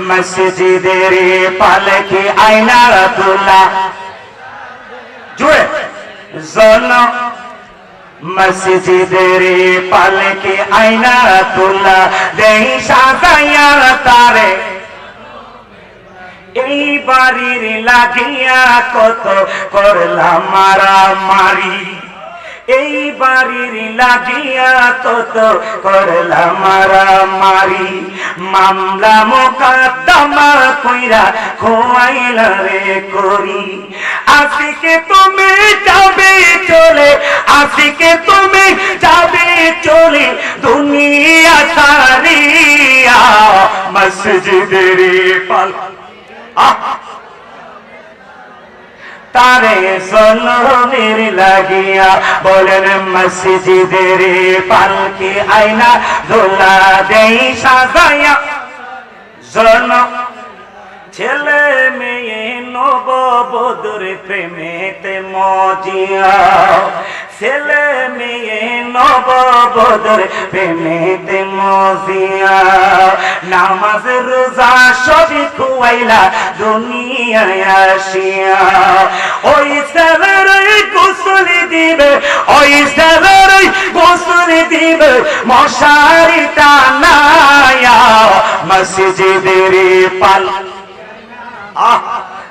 মসজিদের পালকি আয়না তোলা জুড়ে জন মসজিদের পালকি আয়না তোলা দেই সাজাইয়া তারে এই বাড়ির লাগিয়া কত করলাম মারামারি এই বাড়ির লাগিয়া কত করলাম মারামারি মামলা মোকদ্দমা কইরা খোয়াইলা রে করি আজকে তুমি যাবে চলে আজকে তুমি যাবে চলে দুনিয়া সারিয়া মসজিদের পাল তারে জনমের লাগিয়া বলেন মসজিদের পালকি আয়না দোলা দেই সাজাইয়া জন ছেলে মেয়ে নববধূর প্রেমেতে মজিয়া ছেলে মেয়ে নববধূর প্রেমেতে মজিয়া নামাজ রোজা সবই খুয়াইলা দুনিয়ায় আসিয়া ওই ছেলের গোসল দিবে ওই ছেলের গোসল দিবে মশারি টানায়া মসজিদের পাল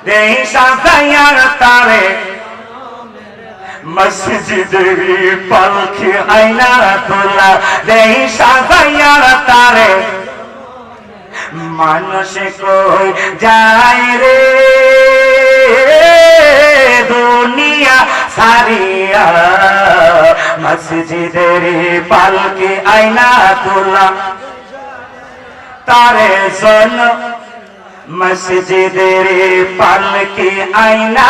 দেই সাজাইয়া তারে মসজিদের পালকি আয়না তোলা দেই সাজাইয়া তারে মানুষ কই যায় রে দুনিয়া সারিয়া মসজিদের পালকি আয়না তোলা তারে জন মসজিদের পালকি আয়না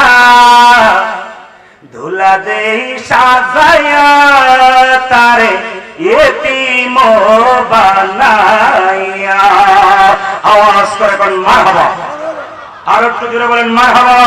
ধুলা দেই সাজায়া তারে এতিম বানাইয়া আওয়াজ করে কোন মারহাবা আর একটু জোরে বলেন মারহাবা